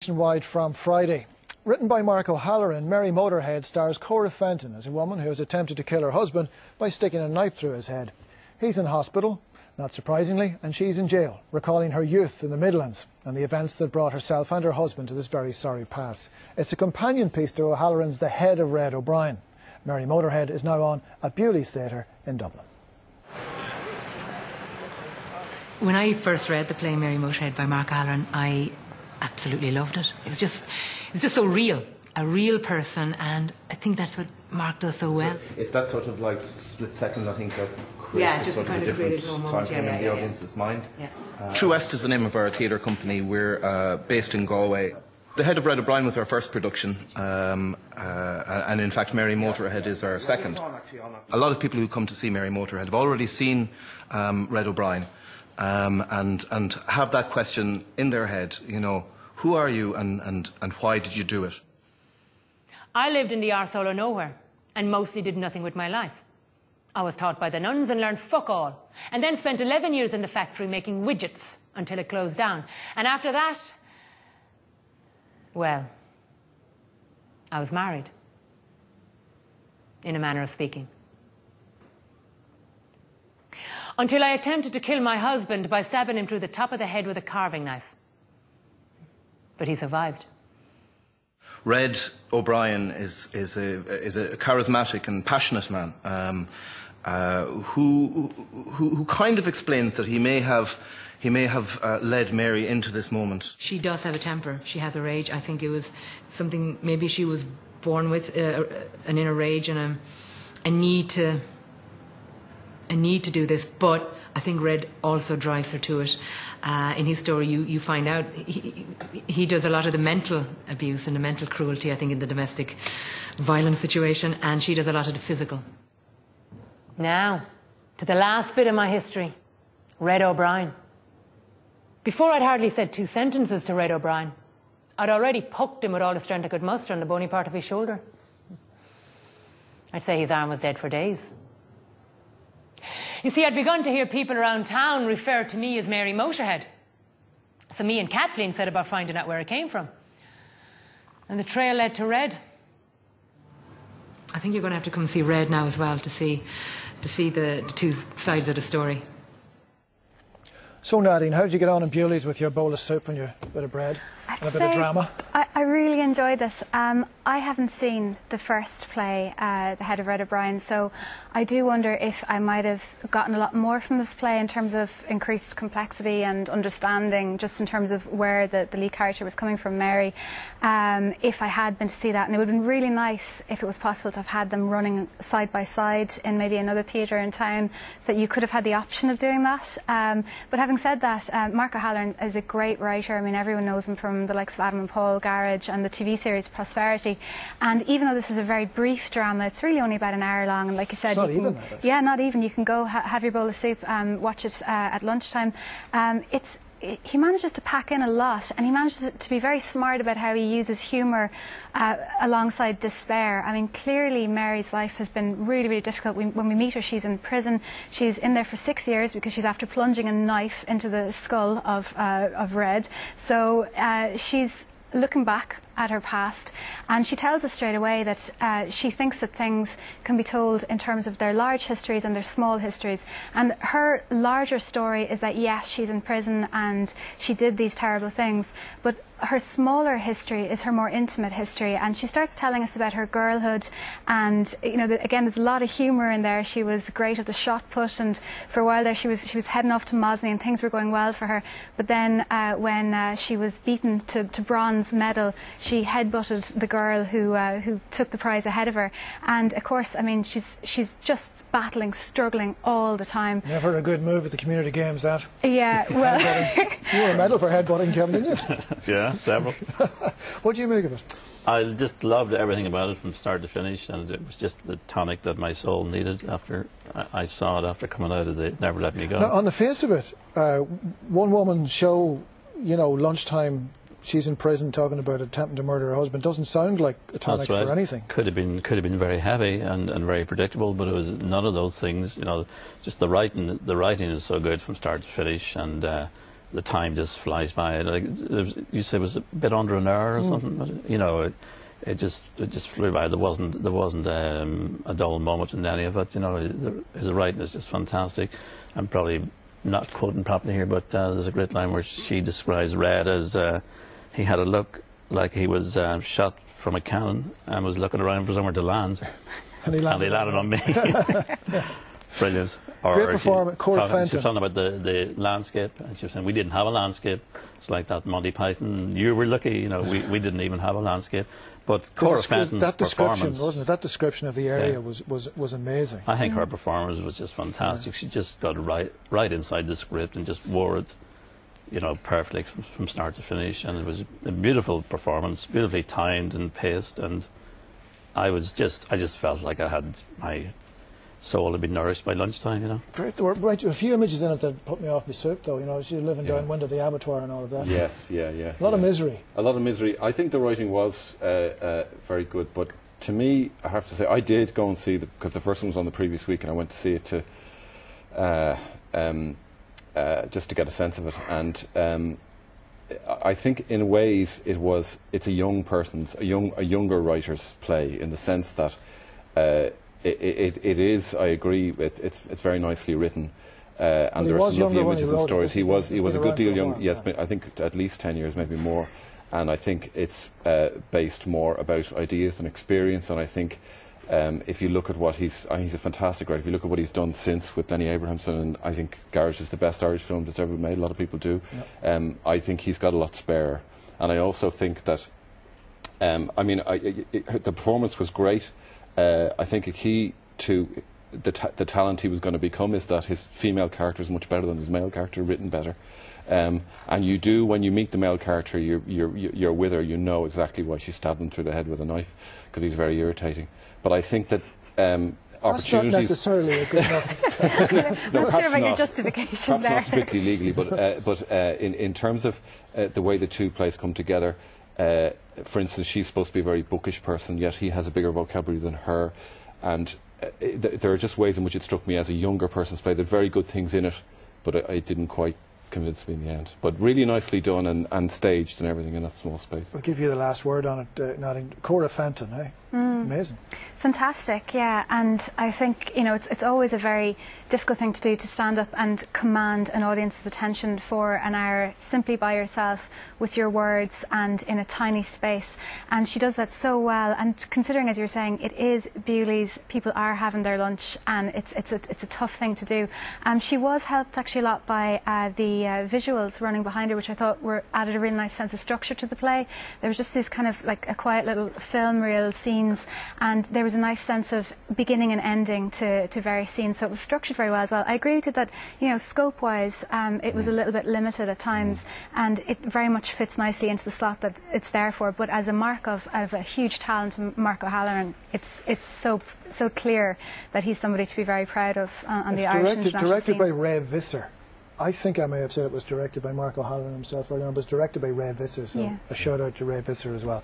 Nationwide from Friday. Written by Mark O'Halloran, Mary Motorhead stars Cora Fenton as a woman who has attempted to kill her husband by sticking a knife through his head. He's in hospital, not surprisingly, and she's in jail, recalling her youth in the Midlands and the events that brought herself and her husband to this very sorry pass. It's a companion piece to O'Halloran's The Head of Red O'Brien. Mary Motorhead is now on at Bewley's Theatre in Dublin. When I first read the play Mary Motorhead by Mark O'Halloran, I absolutely loved it. It was just so real, a real person, and I think that's what Mark does so well. It's that sort of like split second, I think, that creates a sort of a different time frame in the audience's mind. True West is the name of our theatre company. We're based in Galway. The Head of Red O'Brien was our first production, and in fact Mary Motorhead is our second. A lot of people who come to see Mary Motorhead have already seen Red O'Brien. And have that question in their head, you know, who are you and why did you do it? I lived in the arsehole of nowhere and mostly did nothing with my life. I was taught by the nuns and learned fuck all, and then spent 11 years in the factory making widgets until it closed down. And after that, well, I was married, in a manner of speaking. Until I attempted to kill my husband by stabbing him through the top of the head with a carving knife. But he survived. Red O'Brien is a charismatic and passionate man who kind of explains that he may have led Mary into this moment. She does have a temper. She has a rage. I think it was something maybe she was born with, an inner rage and a need to do this, but I think Red also drives her to it. In his story, you find out he does a lot of the mental abuse and the mental cruelty, I think, in the domestic violence situation, and she does a lot of the physical. Now, to the last bit of my history, Red O'Brien. Before I'd hardly said 2 sentences to Red O'Brien, I'd already poked him with all the strength I could muster on the bony part of his shoulder. I'd say his arm was dead for days. You see, I'd begun to hear people around town refer to me as Mary Motorhead. So me and Kathleen set about finding out where it came from. And the trail led to Red. I think you're going to have to come see Red now as well to see the 2 sides of the story. So Nadine, how did you get on in Bewley's with your bowl of soup and your bit of bread and a bit of drama? I really enjoyed this. I haven't seen the first play, The Head of Red O'Brien, so I do wonder if I might have gotten a lot more from this play in terms of increased complexity and understanding, just in terms of where the lead character was coming from, Mary, if I had been to see that. And it would have been really nice if it was possible to have had them running side by side in maybe another theatre in town, so that you could have had the option of doing that. But having said that, Mark O'Halloran is a great writer. I mean, everyone knows him from the likes of Adam and Paul, Garage, and the TV series Prosperity. And even though this is a very brief drama, it's really only about an hour long. And like you said, not even. Yeah, not even. You can go have your bowl of soup, watch it at lunchtime. He manages to pack in a lot, and he manages to be very smart about how he uses humour alongside despair. I mean, clearly Mary's life has been really, really difficult. When we meet her, she's in prison. She's in there for 6 years because she's after plunging a knife into the skull of Red. So she's looking back at her past, and she tells us straight away that she thinks that things can be told in terms of their large histories and their small histories. And her larger story is that yes, she's in prison and she did these terrible things, but her smaller history is her more intimate history, and she starts telling us about her girlhood. And you know, again, there's a lot of humour in there. She was great at the shot put, and for a while there she was heading off to Mosney and things were going well for her. But then when she was beaten to bronze medal, she headbutted the girl who took the prize ahead of her. And of course, I mean, she's just battling, struggling all the time. Never a good move at the community games, that. Yeah, well, you won a medal for headbutting, Kevin, didn't you? Yeah, several. What do you make of it? I just loved everything about it from start to finish, and it was just the tonic that my soul needed after I saw it after coming out of the Never Let Me Go. Now, on the face of it, one woman show, you know, lunchtime, she's in prison talking about attempting to murder her husband, doesn't sound like a tonic for anything. Could have been very heavy and very predictable, but it was none of those things. You know, just the writing is so good from start to finish, and the time just flies by. Like you said, it was a bit under an hour or something. But, you know, it just flew by. There wasn't a dull moment in any of it. You know, his writing is just fantastic. I'm probably not quoting properly here, but there's a great line where she describes Red as he had a look like he was shot from a cannon and was looking around for somewhere to land. And he landed on me. Brilliant. Great performance, Cora Fenton. She was talking about the landscape, and she was saying, we didn't have a landscape. It's like that Monty Python, you were lucky, you know, we didn't even have a landscape. But Cora Fenton's that description, performance, wasn't it? That description of the area was amazing. I think her performance was just fantastic. She just got right inside the script and just wore it, you know, perfectly from start to finish. And it was a beautiful performance, beautifully timed and paced. And I just felt like I had my soul had been nourished by lunchtime, you know. Great. There were a few images in it that put me off my soup, though. You know, she living downwind of the abattoir and all of that. Yes, yeah. A lot of misery. A lot of misery. I think the writing was very good, but to me, I have to say, I did go and see because the first one was on the previous week, and I went to see it just to get a sense of it. And I think, in ways, it's a young person's, a younger writer's play, in the sense that. It is. I agree. It's very nicely written, and there are some lovely images and stories. He was a good deal young. Yes, I think at least 10 years, maybe more. And I think it's based more about ideas than experience. And I think if you look at what he's a fantastic writer. If you look at what he's done since with Lenny Abrahamson, and I think Garage is the best Irish film that's ever been made. A lot of people do. Yep. I think he's got a lot to spare, and I also think that. The performance was great. I think a key to the talent he was going to become is that his female character is much better than his male character, written better. And you do, when you meet the male character, you're with her. You know exactly why she stabbed him through the head with a knife, because he's very irritating. But I think that opportunities. That's not necessarily a good enough. No, I'm not sure about your justification there. Not strictly legally, but in terms of the way the two plays come together. For instance, she's supposed to be a very bookish person, yet he has a bigger vocabulary than her. And there are just ways in which it struck me as a younger person's play. There are very good things in it, but it didn't quite convince me in the end. But really nicely done and staged and everything in that small space. I'll give you the last word on it, Notting. Cora Fenton, eh? Amazing. Fantastic, yeah. And I think, you know, it's always a very difficult thing to do, to stand up and command an audience's attention for an hour simply by yourself with your words and in a tiny space. And she does that so well. And considering, as you're saying, it is Bewley's, people are having their lunch, and it's a tough thing to do. She was helped actually a lot by the visuals running behind her, which I thought added a really nice sense of structure to the play. There was just this kind of like a quiet little film reel scenes, and there was a nice sense of beginning and ending to various scenes, so it was structured very well as well. I agree with you that, you know, scope-wise, it was a little bit limited at times, and it very much fits nicely into the slot that it's there for. But as a mark of a huge talent, Mark O'Halloran, it's so clear that he's somebody to be very proud of on the Irish international directed scene. by Ray Visser. I think I may have said it was directed by Mark O'Halloran himself earlier on, but it's directed by Ray Visser, so a shout out to Ray Visser as well.